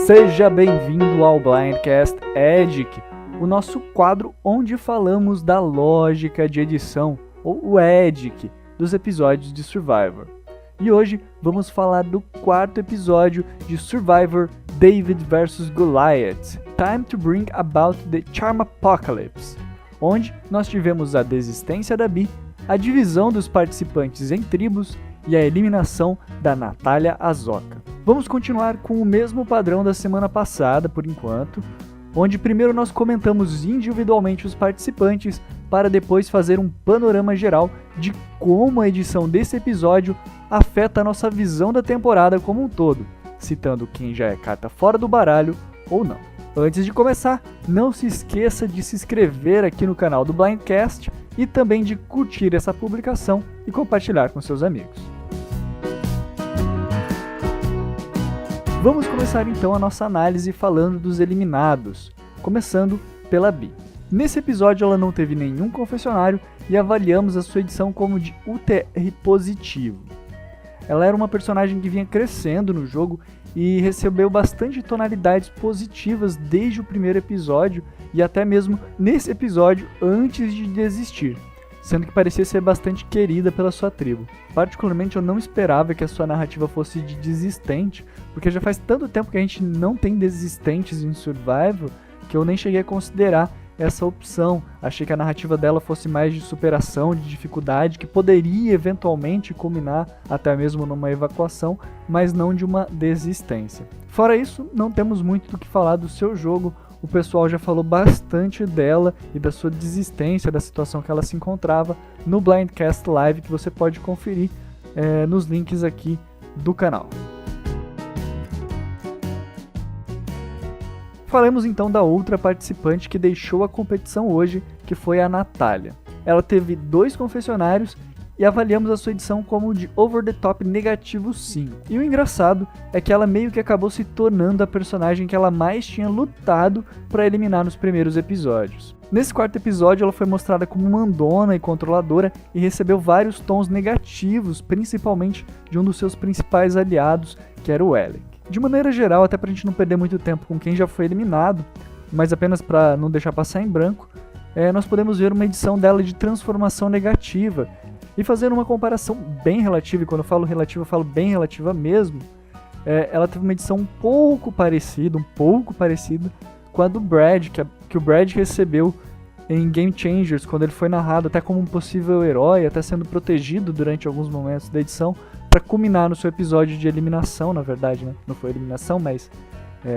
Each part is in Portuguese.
Seja bem-vindo ao Blindcast Edic, o nosso quadro onde falamos da lógica de edição, ou o Edic, dos episódios de Survivor. E hoje vamos falar do quarto episódio de Survivor David vs Goliath, Time to Bring About the Charm Apocalypse, onde nós tivemos a desistência da Bee, a divisão dos participantes em tribos e a eliminação da Natália Azoka. Vamos continuar com o mesmo padrão da semana passada, por enquanto, onde primeiro nós comentamos individualmente os participantes para depois fazer um panorama geral de como a edição desse episódio afeta a nossa visão da temporada como um todo, citando quem já é carta fora do baralho ou não. Antes de começar, não se esqueça de se inscrever aqui no canal do Blindcast e também de curtir essa publicação e compartilhar com seus amigos. Vamos começar então a nossa análise falando dos eliminados, começando pela Bee. Nesse episódio ela não teve nenhum confessionário e avaliamos a sua edição como de UTR positivo. Ela era uma personagem que vinha crescendo no jogo e recebeu bastante tonalidades positivas desde o primeiro episódio e até mesmo nesse episódio antes de desistir, sendo que parecia ser bastante querida pela sua tribo. Particularmente eu não esperava que a sua narrativa fosse de desistente, porque já faz tanto tempo que a gente não tem desistentes em Survivor que eu nem cheguei a considerar essa opção. Achei que a narrativa dela fosse mais de superação, de dificuldade, que poderia eventualmente culminar até mesmo numa evacuação, mas não de uma desistência. Fora isso, não temos muito do que falar do seu jogo. O pessoal já falou bastante dela e da sua desistência, da situação que ela se encontrava no Blindcast Live, que você pode conferir nos links aqui do canal. Falemos então da outra participante que deixou a competição hoje, que foi a Natália. Ela teve 2 confessionários e avaliamos a sua edição como de over the top negativo sim. E o engraçado é que ela meio que acabou se tornando a personagem que ela mais tinha lutado para eliminar nos primeiros episódios. Nesse quarto episódio ela foi mostrada como mandona e controladora e recebeu vários tons negativos, principalmente de um dos seus principais aliados, que era o Alec. De maneira geral, até pra gente não perder muito tempo com quem já foi eliminado, mas apenas para não deixar passar em branco, nós podemos ver uma edição dela de transformação negativa e fazer uma comparação bem relativa, e quando eu falo relativa, eu falo bem relativa mesmo. Ela teve uma edição um pouco parecida com a do Brad, que o Brad recebeu em Game Changers, quando ele foi narrado até como um possível herói, até sendo protegido durante alguns momentos da edição, para culminar no seu episódio de eliminação, na verdade, né? Não foi eliminação, mas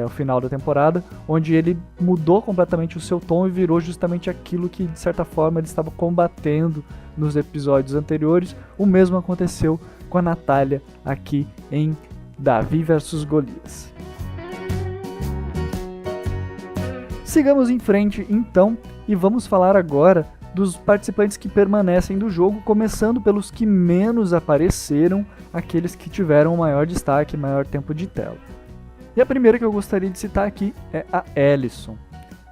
o final da temporada, onde ele mudou completamente o seu tom e virou justamente aquilo que, de certa forma, ele estava combatendo nos episódios anteriores. O mesmo aconteceu com a Natália aqui em Davi vs Golias. Sigamos em frente, então, e vamos falar agora dos participantes que permanecem do jogo, começando pelos que menos apareceram, aqueles que tiveram o maior destaque, maior tempo de tela. E a primeira que eu gostaria de citar aqui é a Alison.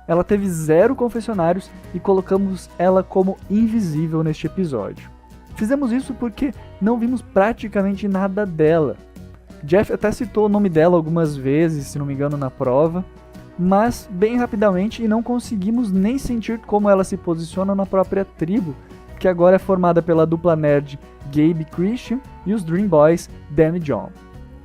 Ela teve 0 confessionários e colocamos ela como invisível neste episódio. Fizemos isso porque não vimos praticamente nada dela. Jeff até citou o nome dela algumas vezes, se não me engano, na prova, mas bem rapidamente, e não conseguimos nem sentir como ela se posiciona na própria tribo, que agora é formada pela dupla nerd Gabe e Christian e os Dream Boys Dan e John.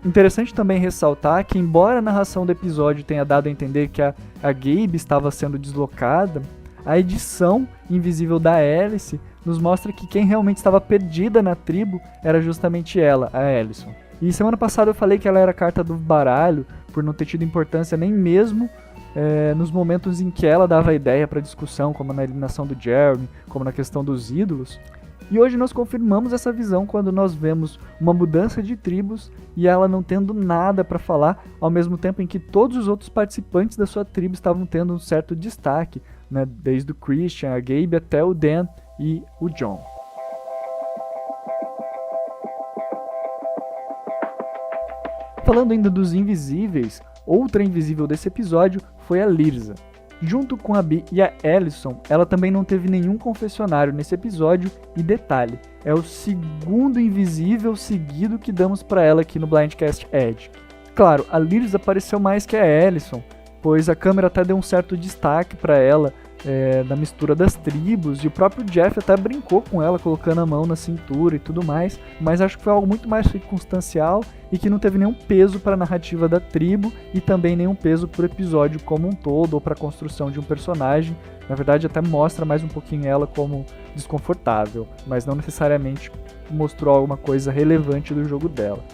Interessante também ressaltar que, embora a narração do episódio tenha dado a entender que a Gabe estava sendo deslocada, a edição invisível da Alice nos mostra que quem realmente estava perdida na tribo era justamente ela, a Alison. E semana passada eu falei que ela era a carta do baralho, por não ter tido importância nem mesmo nos momentos em que ela dava ideia para discussão, como na eliminação do Jeremy, como na questão dos ídolos. E hoje nós confirmamos essa visão quando nós vemos uma mudança de tribos e ela não tendo nada para falar, ao mesmo tempo em que todos os outros participantes da sua tribo estavam tendo um certo destaque, né? Desde o Christian, a Gabe até o Dan e o John. Falando ainda dos invisíveis, outra invisível desse episódio foi a Lirza. Junto com a Bee e a Alison, ela também não teve nenhum confessionário nesse episódio, e detalhe, é o segundo invisível seguido que damos para ela aqui no Blindcast Edge. claro, a Lyris apareceu mais que a Alyson, pois a câmera até deu um certo destaque para ela na mistura das tribos, e o próprio Jeff até brincou com ela, colocando a mão na cintura e tudo mais, mas acho que foi algo muito mais circunstancial e que não teve nenhum peso para a narrativa da tribo e também nenhum peso para o episódio como um todo ou para a construção de um personagem. Na verdade, até mostra mais um pouquinho ela como desconfortável, mas não necessariamente mostrou alguma coisa relevante do jogo dela.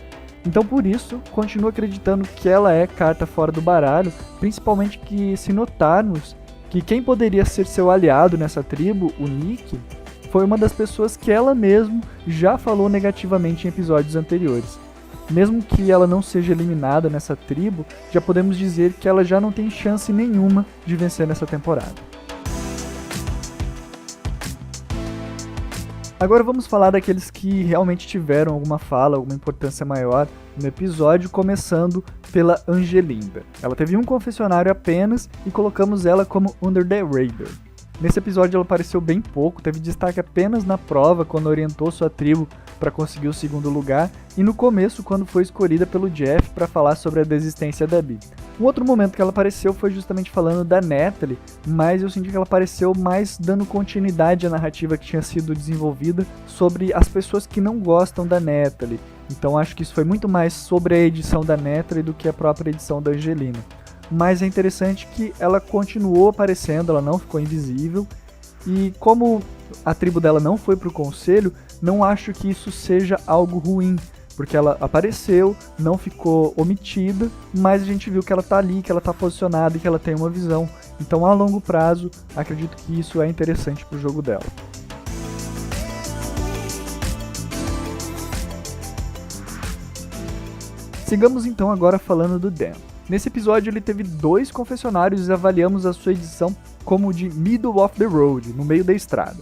Então, por isso, continuo acreditando que ela é carta fora do baralho, principalmente que, se notarmos que quem poderia ser seu aliado nessa tribo, o Nick, foi uma das pessoas que ela mesma já falou negativamente em episódios anteriores. Mesmo que ela não seja eliminada nessa tribo, já podemos dizer que ela já não tem chance nenhuma de vencer nessa temporada. Agora vamos falar daqueles que realmente tiveram alguma fala, alguma importância maior no episódio, começando pela Angelinda. Ela teve um confessionário apenas e colocamos ela como Under the Radar. Nesse episódio ela apareceu bem pouco, teve destaque apenas na prova quando orientou sua tribo para conseguir o segundo lugar e no começo quando foi escolhida pelo Jeff para falar sobre a desistência da Bee. Um outro momento que ela apareceu foi justamente falando da Natalie, mas eu senti que ela apareceu mais dando continuidade à narrativa que tinha sido desenvolvida sobre as pessoas que não gostam da Natalie. Então acho que isso foi muito mais sobre a edição da Natalie do que a própria edição da Angelina. Mas é interessante que ela continuou aparecendo, ela não ficou invisível, e como a tribo dela não foi pro conselho, não acho que isso seja algo ruim, porque ela apareceu, não ficou omitida, mas a gente viu que ela tá ali, que ela tá posicionada e que ela tem uma visão. Então, a longo prazo, acredito que isso é interessante pro jogo dela. Sigamos então agora falando do Dan. Nesse episódio ele teve 2 confessionários e avaliamos a sua edição como de Middle of the Road, no meio da estrada.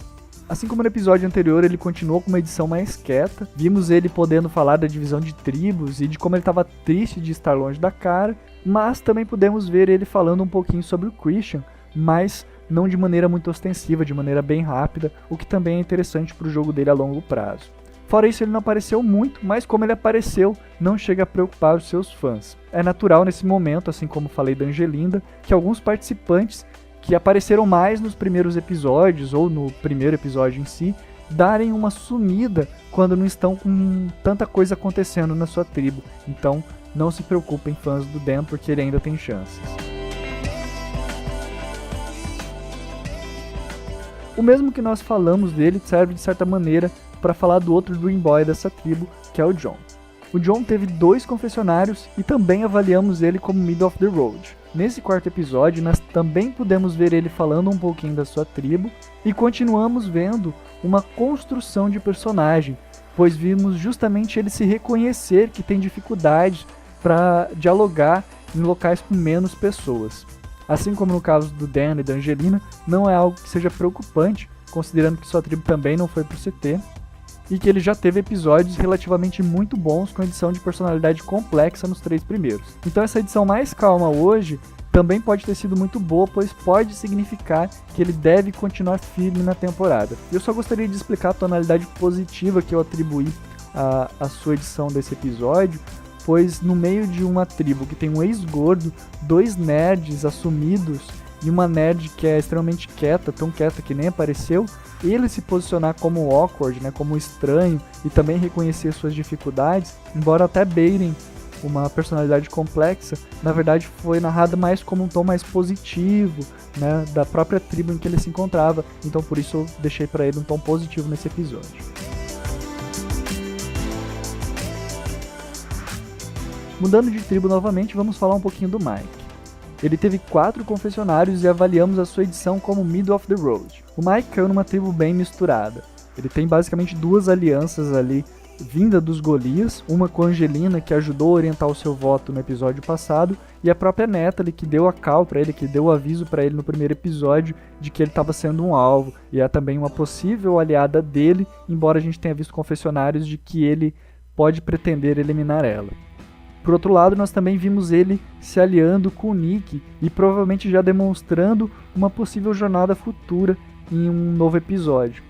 Assim como no episódio anterior, ele continuou com uma edição mais quieta, vimos ele podendo falar da divisão de tribos e de como ele estava triste de estar longe da Cara, mas também pudemos ver ele falando um pouquinho sobre o Christian, mas não de maneira muito ostensiva, de maneira bem rápida, o que também é interessante para o jogo dele a longo prazo. Fora isso, ele não apareceu muito, mas como ele apareceu, não chega a preocupar os seus fãs. É natural nesse momento, assim como falei da Angelinda, que alguns participantes que apareceram mais nos primeiros episódios, ou no primeiro episódio em si, darem uma sumida quando não estão com tanta coisa acontecendo na sua tribo. Então, não se preocupem, fãs do Dan, porque ele ainda tem chances. O mesmo que nós falamos dele serve de certa maneira para falar do outro Dream Boy dessa tribo, que é o John. O John teve 2 confessionários e também avaliamos ele como Middle of the Road. Nesse 4º episódio, nós também pudemos ver ele falando um pouquinho da sua tribo e continuamos vendo uma construção de personagem, pois vimos justamente ele se reconhecer que tem dificuldade para dialogar em locais com menos pessoas. Assim como no caso do Dan e da Angelina, não é algo que seja preocupante, considerando que sua tribo também não foi pro CT, e que ele já teve episódios relativamente muito bons com edição de personalidade complexa nos 3 primeiros. Então essa edição mais calma hoje também pode ter sido muito boa, pois pode significar que ele deve continuar firme na temporada. Eu só gostaria de explicar a tonalidade positiva que eu atribuí à sua edição desse episódio, pois no meio de uma tribo que tem um ex-gordo, 2 nerds assumidos e uma nerd que é extremamente quieta, tão quieta que nem apareceu, ele se posicionar como awkward, né, como estranho, e também reconhecer suas dificuldades, embora até beirem uma personalidade complexa, na verdade foi narrada mais como um tom mais positivo, né, da própria tribo em que ele se encontrava, então por isso eu deixei para ele um tom positivo nesse episódio. Mudando de tribo novamente, vamos falar um pouquinho do Mike. Ele teve 4 confessionários e avaliamos a sua edição como Middle of the Road. O Mike caiu numa tribo bem misturada. Ele tem basicamente 2 alianças ali, vinda dos Golias, uma com a Angelina, que ajudou a orientar o seu voto no episódio passado, e a própria Natalie, que deu a call para ele, que deu o aviso para ele no primeiro episódio de que ele estava sendo um alvo, e é também uma possível aliada dele, embora a gente tenha visto confessionários de que ele pode pretender eliminar ela. Por outro lado, nós também vimos ele se aliando com o Nick e provavelmente já demonstrando uma possível jornada futura em um novo episódio.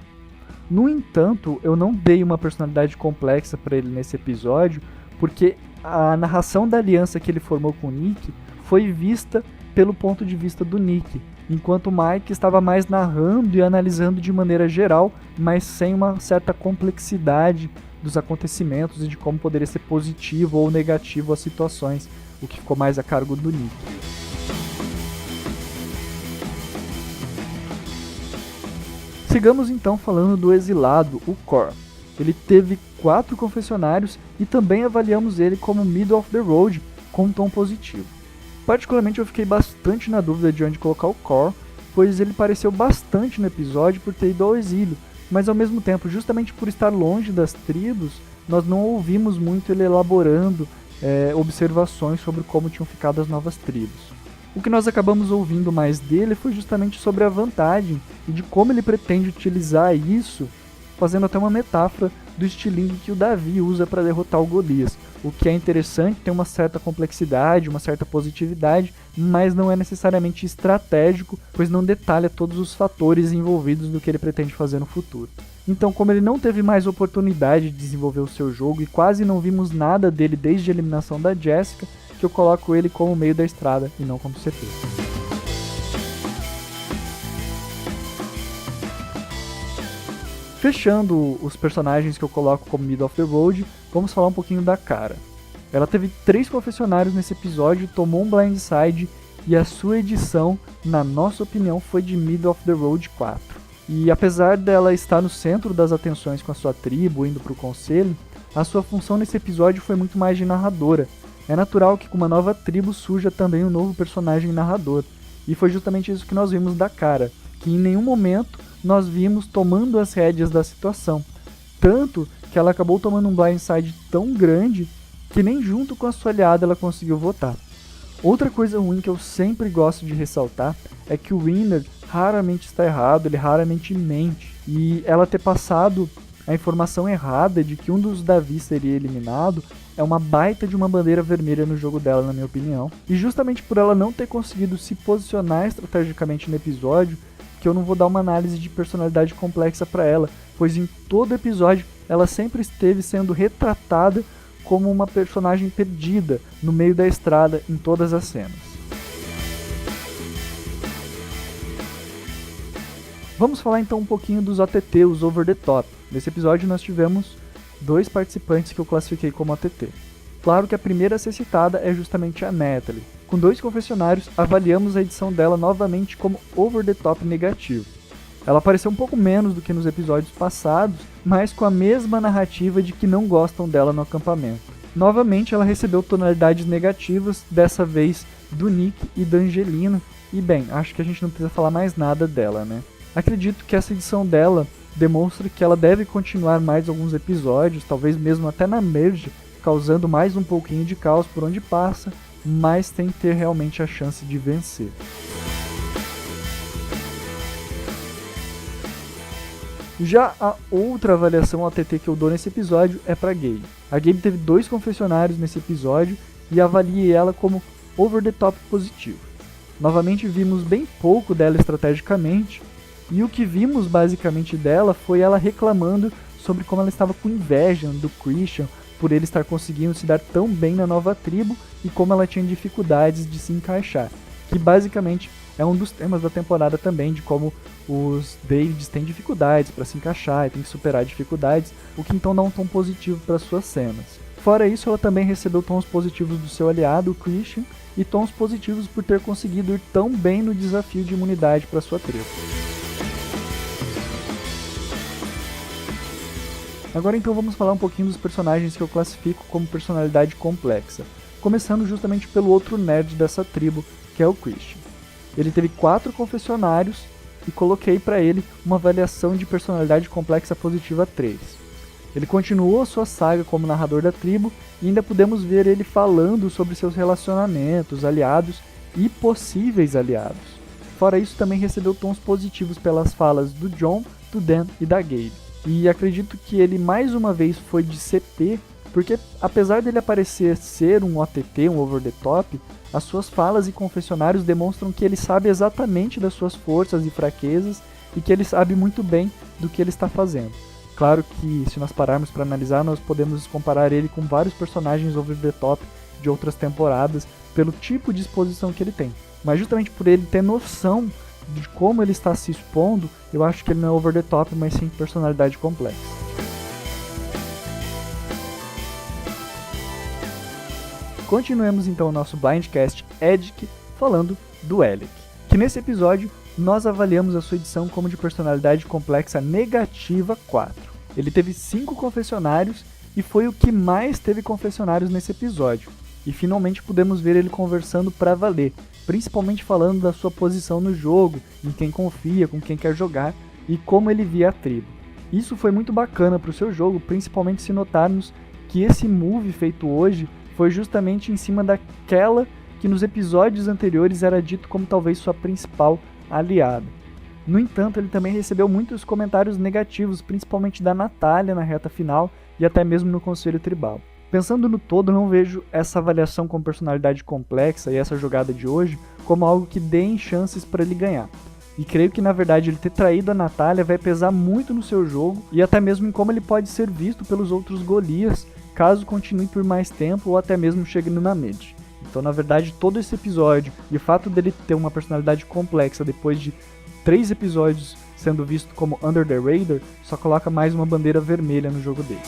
No entanto, eu não dei uma personalidade complexa para ele nesse episódio, porque a narração da aliança que ele formou com o Nick foi vista pelo ponto de vista do Nick, enquanto o Mike estava mais narrando e analisando de maneira geral, mas sem uma certa complexidade dos acontecimentos e de como poderia ser positivo ou negativo as situações, o que ficou mais a cargo do Nick. Sigamos então falando do exilado, o Core. Ele teve 4 confessionários e também avaliamos ele como middle of the road, com um tom positivo. Particularmente eu fiquei bastante na dúvida de onde colocar o Core, pois ele pareceu bastante no episódio por ter ido ao exílio, mas ao mesmo tempo, justamente por estar longe das tribos, nós não ouvimos muito ele elaborando observações sobre como tinham ficado as novas tribos. O que nós acabamos ouvindo mais dele foi justamente sobre a vantagem e de como ele pretende utilizar isso, fazendo até uma metáfora do estilingue que o Davi usa para derrotar o Golias, o que é interessante, tem uma certa complexidade, uma certa positividade, mas não é necessariamente estratégico, pois não detalha todos os fatores envolvidos do que ele pretende fazer no futuro. Então, como ele não teve mais oportunidade de desenvolver o seu jogo e quase não vimos nada dele desde a eliminação da Jessica, que eu coloco ele como meio da estrada e não como CT. Fechando os personagens que eu coloco como middle of the road, vamos falar um pouquinho da Kara. Ela teve 3 confessionários nesse episódio, tomou um blindside e a sua edição, na nossa opinião, foi de middle of the road 4. E apesar dela estar no centro das atenções com a sua tribo, indo para o conselho, a sua função nesse episódio foi muito mais de narradora. É natural que com uma nova tribo surja também um novo personagem narrador. E foi justamente isso que nós vimos da Kara, que em nenhum momento nós vimos tomando as rédeas da situação. Tanto que ela acabou tomando um blindside tão grande que nem junto com a sua aliada ela conseguiu votar. Outra coisa ruim que eu sempre gosto de ressaltar é que o Winner raramente está errado, ele raramente mente. E ela ter passado a informação errada de que um dos Davi seria eliminado é uma baita de uma bandeira vermelha no jogo dela, na minha opinião. E justamente por ela não ter conseguido se posicionar estrategicamente no episódio, que eu não vou dar uma análise de personalidade complexa para ela, pois em todo episódio ela sempre esteve sendo retratada como uma personagem perdida no meio da estrada em todas as cenas. Vamos falar então um pouquinho dos OTT, os Over the Top. Nesse episódio nós tivemos 2 participantes que eu classifiquei como OTT. Claro que a primeira a ser citada é justamente a Natalie. Com 2 confessionários, avaliamos a edição dela novamente como Over the Top negativo. Ela apareceu um pouco menos do que nos episódios passados, mas com a mesma narrativa de que não gostam dela no acampamento. Novamente ela recebeu tonalidades negativas, dessa vez do Nick e da Angelina, e bem, acho que a gente não precisa falar mais nada dela, né? Acredito que essa edição dela demonstra que ela deve continuar mais alguns episódios, talvez mesmo até na Merge, causando mais um pouquinho de caos por onde passa, mas sem ter realmente a chance de vencer. Já a outra avaliação ATT que eu dou nesse episódio é para Gabe. A Gabe teve 2 confessionários nesse episódio e avaliei ela como over the top positivo. Novamente vimos bem pouco dela estrategicamente, e o que vimos basicamente dela foi ela reclamando sobre como ela estava com inveja do Christian por ele estar conseguindo se dar tão bem na nova tribo e como ela tinha dificuldades de se encaixar, que basicamente é um dos temas da temporada também, de como os Davids têm dificuldades para se encaixar e têm que superar dificuldades, o que então dá um tom positivo para suas cenas. Fora isso, ela também recebeu tons positivos do seu aliado, o Christian, e tons positivos por ter conseguido ir tão bem no desafio de imunidade para sua tribo. Agora então vamos falar um pouquinho dos personagens que eu classifico como personalidade complexa, começando justamente pelo outro nerd dessa tribo, que é o Christian. Ele teve 4 confessionários e coloquei para ele uma avaliação de personalidade complexa positiva 3. Ele continuou a sua saga como narrador da tribo e ainda pudemos ver ele falando sobre seus relacionamentos, aliados e possíveis aliados. Fora isso, também recebeu tons positivos pelas falas do John, do Dan e da Gabe. E acredito que ele mais uma vez foi de CT, porque apesar dele aparecer ser um OTT, um over the top, as suas falas e confessionários demonstram que ele sabe exatamente das suas forças e fraquezas e que ele sabe muito bem do que ele está fazendo. Claro que se nós pararmos para analisar, nós podemos comparar ele com vários personagens over the top de outras temporadas, pelo tipo de exposição que ele tem. Mas justamente por ele ter noção de como ele está se expondo, eu acho que ele não é over the top, mas sim personalidade complexa. Continuemos então o nosso Blindcast Edic falando do Alec, que nesse episódio nós avaliamos a sua edição como de personalidade complexa negativa 4. Ele teve 5 confessionários e foi o que mais teve confessionários nesse episódio. E finalmente pudemos ver ele conversando pra valer, principalmente falando da sua posição no jogo, em quem confia, com quem quer jogar e como ele via a tribo. Isso foi muito bacana pro seu jogo, principalmente se notarmos que esse move feito hoje foi justamente em cima daquela que nos episódios anteriores era dito como talvez sua principal aliada. No entanto, ele também recebeu muitos comentários negativos, principalmente da Natália na reta final e até mesmo no Conselho Tribal. Pensando no todo, não vejo essa avaliação com personalidade complexa e essa jogada de hoje como algo que dê chances para ele ganhar. E creio que na verdade ele ter traído a Natália vai pesar muito no seu jogo e até mesmo em como ele pode ser visto pelos outros Golias, caso continue por mais tempo ou até mesmo chegue numa mid. Então, na verdade, todo esse episódio e o fato dele ter uma personalidade complexa depois de 3 episódios sendo visto como Under the Radar, só coloca mais uma bandeira vermelha no jogo dele.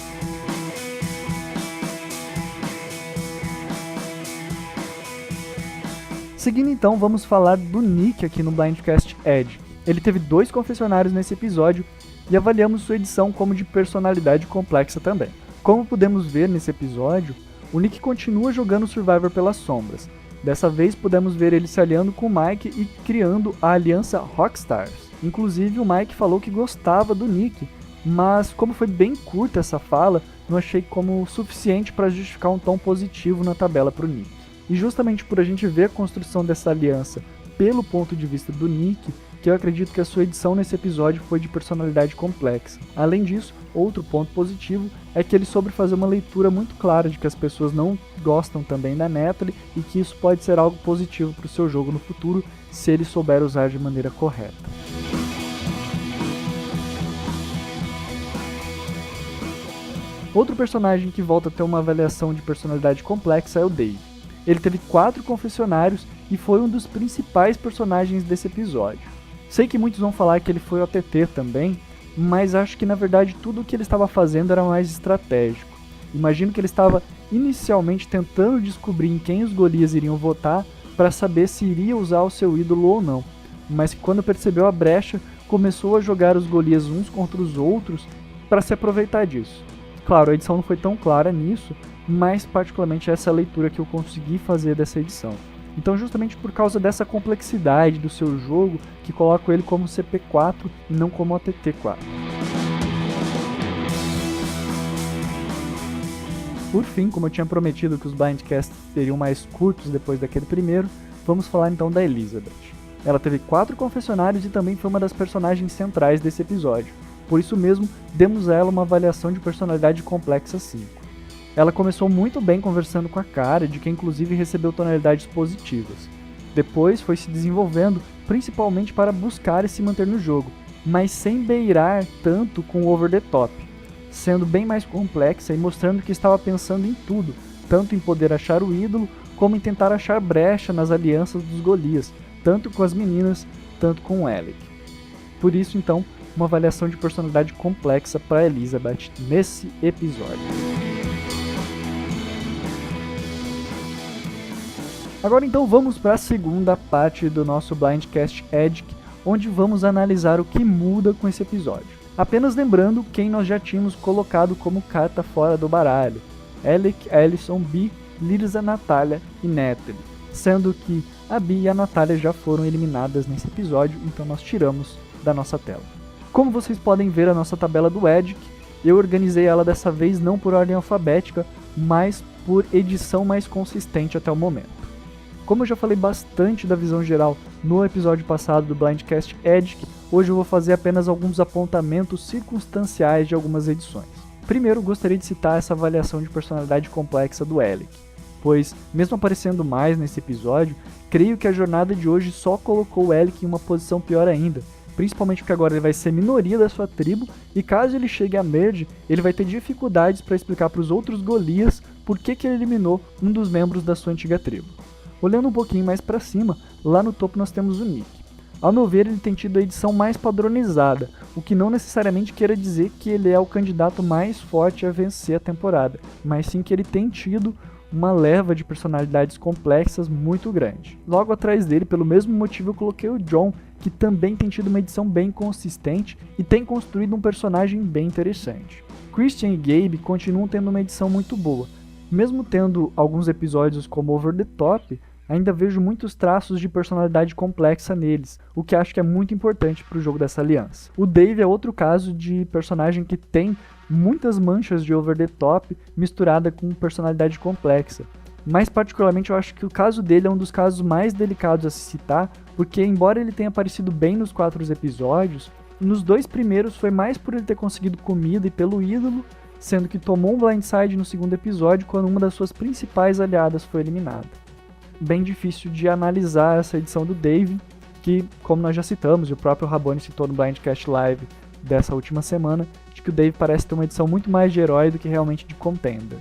Seguindo então, vamos falar do Nick aqui no Blindcast Edge. Ele teve 2 confessionários nesse episódio e avaliamos sua edição como de personalidade complexa também. Como podemos ver nesse episódio, o Nick continua jogando Survivor pelas sombras. Dessa vez pudemos ver ele se aliando com o Mike e criando a aliança Rockstars. Inclusive o Mike falou que gostava do Nick, mas como foi bem curta essa fala, não achei como suficiente para justificar um tom positivo na tabela para o Nick. E justamente por a gente ver a construção dessa aliança pelo ponto de vista do Nick, que eu acredito que a sua edição nesse episódio foi de personalidade complexa. Além disso, outro ponto positivo é que ele soube fazer uma leitura muito clara de que as pessoas não gostam também da Natalie e que isso pode ser algo positivo para o seu jogo no futuro se ele souber usar de maneira correta. Outro personagem que volta a ter uma avaliação de personalidade complexa é o Dave. Ele teve 4 confessionários e foi um dos principais personagens desse episódio. Sei que muitos vão falar que ele foi OTT também, mas acho que na verdade tudo o que ele estava fazendo era mais estratégico. Imagino que ele estava inicialmente tentando descobrir em quem os Golias iriam votar para saber se iria usar o seu ídolo ou não, mas que quando percebeu a brecha, começou a jogar os Golias uns contra os outros para se aproveitar disso. Claro, a edição não foi tão clara nisso, mas particularmente essa é a leitura que eu consegui fazer dessa edição. Então justamente por causa dessa complexidade do seu jogo, que coloco ele como CP4 e não como OTT4. Por fim, como eu tinha prometido que os Blindcasts seriam mais curtos depois daquele primeiro, vamos falar então da Elizabeth. Ela teve 4 confessionários e também foi uma das personagens centrais desse episódio. Por isso mesmo, demos a ela uma avaliação de personalidade complexa 5. Ela começou muito bem conversando com a Cara, de que inclusive recebeu tonalidades positivas. Depois foi se desenvolvendo, principalmente para buscar e se manter no jogo, mas sem beirar tanto com o over the top, sendo bem mais complexa e mostrando que estava pensando em tudo, tanto em poder achar o ídolo, como em tentar achar brecha nas alianças dos Golias, tanto com as meninas, tanto com o Alec. Por isso então, uma avaliação de personalidade complexa para Elizabeth nesse episódio. Agora então vamos para a segunda parte do nosso Blindcast Edic, onde vamos analisar o que muda com esse episódio. Apenas lembrando quem nós já tínhamos colocado como carta fora do baralho: Alec, Alyson, Bee, Lirza, Natália e Natalie, sendo que a Bee e a Natália já foram eliminadas nesse episódio, então nós tiramos da nossa tela. Como vocês podem ver a nossa tabela do Edic, eu organizei ela dessa vez não por ordem alfabética, mas por edição mais consistente até o momento. Como eu já falei bastante da visão geral no episódio passado do Blindcast Edic, hoje eu vou fazer apenas alguns apontamentos circunstanciais de algumas edições. Primeiro, gostaria de citar essa avaliação de personalidade complexa do Alec, pois, mesmo aparecendo mais nesse episódio, creio que a jornada de hoje só colocou o Alec em uma posição pior ainda, principalmente porque agora ele vai ser minoria da sua tribo, e caso ele chegue a Merge, ele vai ter dificuldades para explicar para os outros Golias por que ele eliminou um dos membros da sua antiga tribo. Olhando um pouquinho mais para cima, lá no topo nós temos o Nick. Ao meu ver, ele tem tido a edição mais padronizada, o que não necessariamente queira dizer que ele é o candidato mais forte a vencer a temporada, mas sim que ele tem tido uma leva de personalidades complexas muito grande. Logo atrás dele, pelo mesmo motivo, eu coloquei o John, que também tem tido uma edição bem consistente e tem construído um personagem bem interessante. Christian e Gabe continuam tendo uma edição muito boa. Mesmo tendo alguns episódios como Over the Top, ainda vejo muitos traços de personalidade complexa neles, o que acho que é muito importante para o jogo dessa aliança. O Dave é outro caso de personagem que tem muitas manchas de over the top misturada com personalidade complexa. Mais particularmente eu acho que o caso dele é um dos casos mais delicados a se citar, porque embora ele tenha aparecido bem nos 4 episódios, nos 2 primeiros foi mais por ele ter conseguido comida e pelo ídolo, sendo que tomou um blindside no segundo episódio quando uma das suas principais aliadas foi eliminada. Bem difícil de analisar essa edição do Dave, que, como nós já citamos, e o próprio Rabone citou no Blindcast Live dessa última semana, de que o Dave parece ter uma edição muito mais de herói do que realmente de contender.